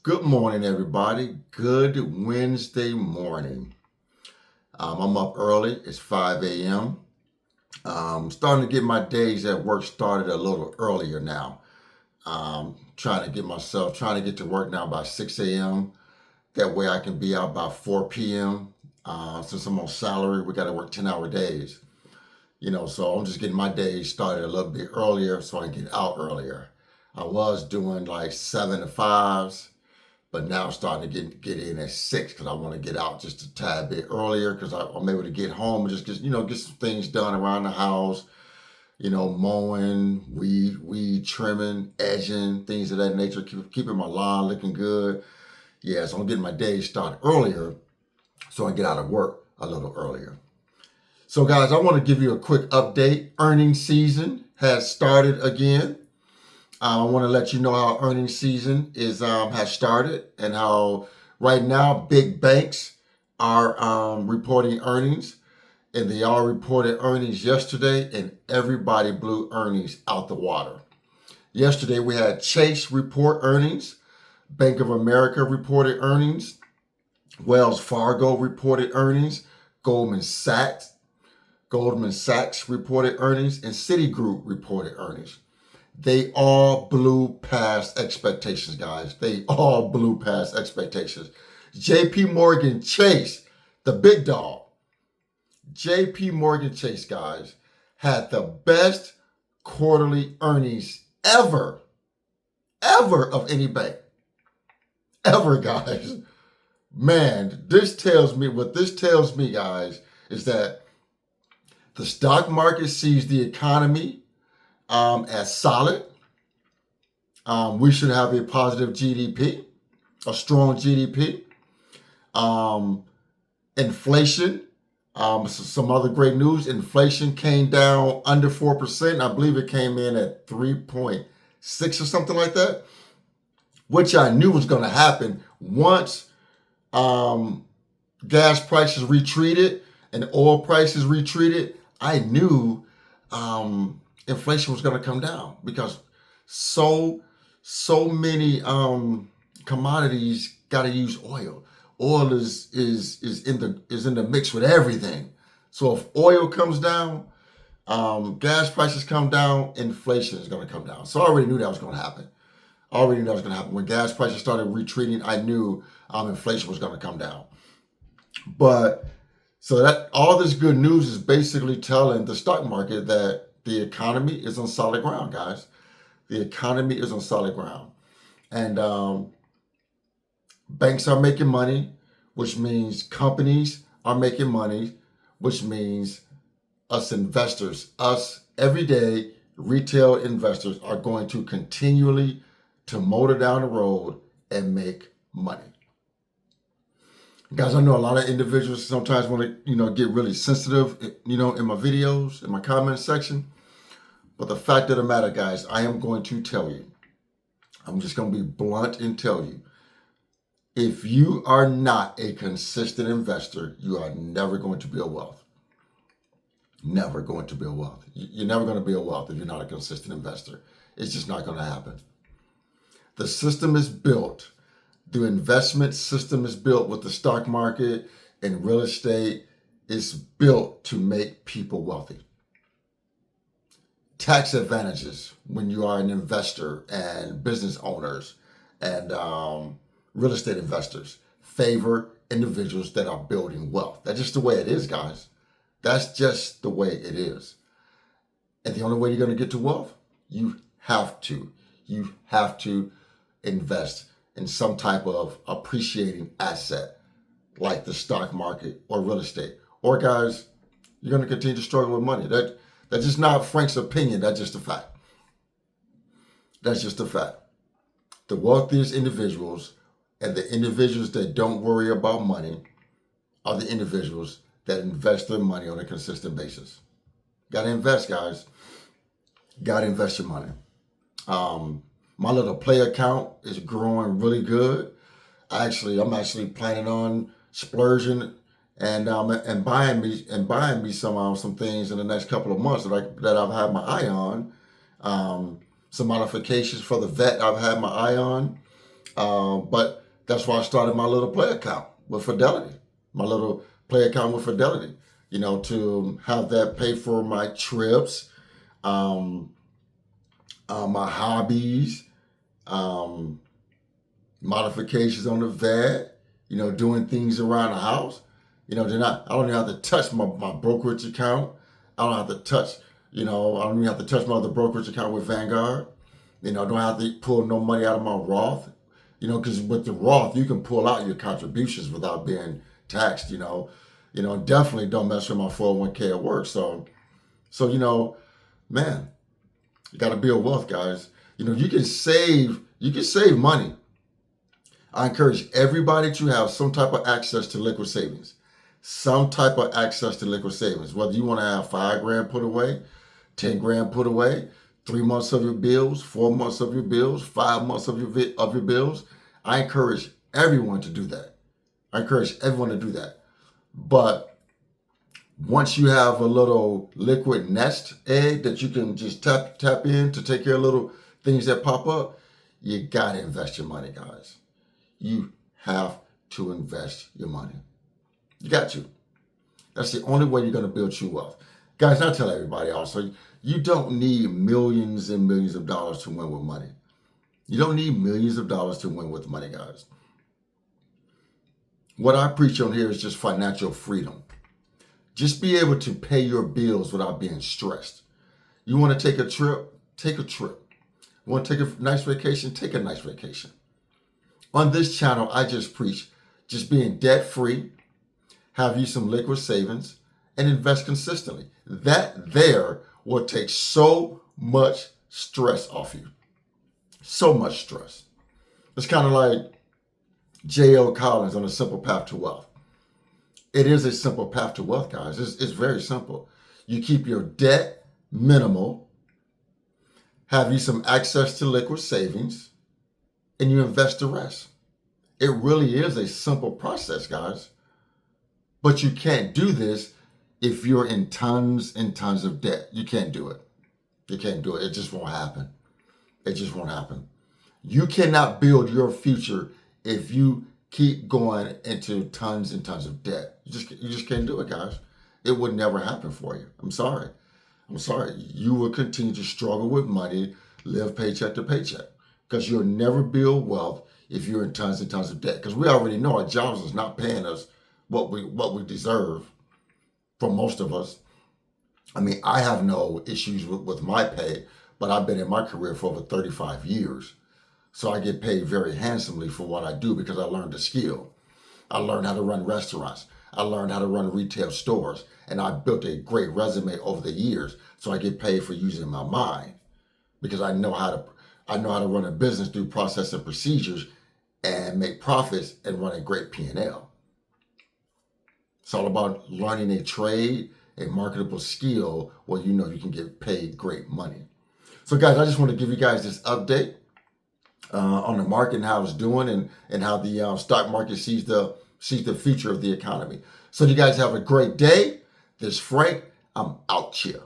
Good morning, everybody. Good Wednesday morning. I'm up early. It's 5 a.m. Starting to get my days at work started a little earlier now. Trying to get to work now by 6 a.m. That way I can be out by 4 p.m. Since I'm on salary, we got to work 10-hour days. So I'm just getting my days started a little bit earlier so I can get out earlier. I was doing like 7 to 5s. But now I'm starting to get in at 6 because I want to get out just a tad bit earlier because I'm able to get home and just get some things done around the house. Mowing, weed trimming, edging, things of that nature, keeping my lawn looking good. Yeah, so I'm getting my day started earlier so I get out of work a little earlier. So guys, I want to give you a quick update. Earnings season has started again. I want to let you know how earnings season has started and how right now big banks are reporting earnings, and they all reported earnings yesterday, and everybody blew earnings out the water. Yesterday we had Chase report earnings, Bank of America reported earnings, Wells Fargo reported earnings, Goldman Sachs reported earnings, and Citigroup reported earnings. They all blew past expectations, guys. They all blew past expectations. JP Morgan Chase, the big dog, JP Morgan Chase, guys, had the best quarterly earnings ever of any bank. Ever, guys. Man, what this tells me, guys, is that the stock market sees the economy as solid. We should have a positive GDP, a strong GDP. Inflation, some other great news. Inflation came down under 4%. I believe it came in at 3.6 or something like that, which I knew was going to happen once gas prices retreated and oil prices retreated. I knew inflation was going to come down because so many commodities got to use oil. Oil is in the mix with everything. So if oil comes down, gas prices come down, inflation is going to come down. So I already knew that was going to happen. When gas prices started retreating, I knew inflation was going to come down. But so that all this good news is basically telling the stock market that the economy is on solid ground, guys. The economy is on solid ground. And banks are making money, which means companies are making money, which means us investors, us everyday retail investors are going to continually to motor down the road and make money. Guys, I know a lot of individuals sometimes want to, get really sensitive, in my videos, in my comment section. But the fact of the matter, guys, I am going to tell you, I'm just going to be blunt and tell you, if you are not a consistent investor, you are never going to build wealth. Never going to build wealth. You're never going to build wealth if you're not a consistent investor. It's just not going to happen. The system is built. The investment system is built with the stock market and real estate. It's built to make people wealthy. Tax advantages when you are an investor and business owners and real estate investors favor individuals that are building wealth. That's just the way it is, guys. That's just the way it is. And the only way you're going to get to wealth, you have to invest in some type of appreciating asset like the stock market or real estate. Or guys, you're going to continue to struggle with money. That's just not Frank's opinion. That's just a fact. That's just a fact. The wealthiest individuals and the individuals that don't worry about money are the individuals that invest their money on a consistent basis. Got to invest, guys. Got to invest your money. My little play account is growing really good. I'm actually planning on splurging and buying me some things in the next couple of months that I've had my eye on. Some modifications for the vet I've had my eye on. But that's why I started my little play account with Fidelity, my little play account with Fidelity, to have that pay for my trips, um, my hobbies, um, modifications on the vet, doing things around the house. I don't even have to touch my brokerage account. I don't have to touch, I don't even have to touch my other brokerage account with Vanguard. Don't have to pull no money out of my Roth. Because with the Roth, you can pull out your contributions without being taxed, and definitely don't mess with my 401k at work. So, man, you got to build wealth, guys. You can save money. I encourage everybody to have some type of access to liquid savings. Some type of access to liquid savings. Whether you want to have $5,000 put away, $10,000 put away, 3 months of your bills, 4 months of your bills, 5 months of your bills. I encourage everyone to do that. But once you have a little liquid nest egg that you can just tap in to take care of little things that pop up, you gotta invest your money, guys. You have to invest your money. You got to. That's the only way you're going to build true wealth. Guys, I tell everybody also, you don't need millions and millions of dollars to win with money. You don't need millions of dollars to win with money, guys. What I preach on here is just financial freedom. Just be able to pay your bills without being stressed. You want to take a trip? Take a trip. You want to take a nice vacation? Take a nice vacation. On this channel, I just preach just being debt-free, have you some liquid savings, and invest consistently. That there will take so much stress off you. So much stress. It's kind of like J.L. Collins on A Simple Path to Wealth. It is a simple path to wealth, guys. It's very simple. You keep your debt minimal, have you some access to liquid savings, and you invest the rest. It really is a simple process, guys. But you can't do this if you're in tons and tons of debt. You can't do it. You can't do it. It just won't happen. It just won't happen. You cannot build your future if you keep going into tons and tons of debt. You just can't do it, guys. It would never happen for you. I'm sorry. You will continue to struggle with money, live paycheck to paycheck, because you'll never build wealth if you're in tons and tons of debt. Because we already know our jobs is not paying us what we deserve for most of us. I mean, I have no issues with my pay, but I've been in my career for over 35 years. So I get paid very handsomely for what I do because I learned a skill. I learned how to run restaurants. I learned how to run retail stores. And I built a great resume over the years. So I get paid for using my mind because I know how to run a business through process and procedures and make profits and run a great P&L. It's all about learning a trade, a marketable skill where you know you can get paid great money. So guys, I just want to give you guys this update on the market and how it's doing and how the stock market sees the future of the economy. So you guys have a great day. This is Frank. I'm out here.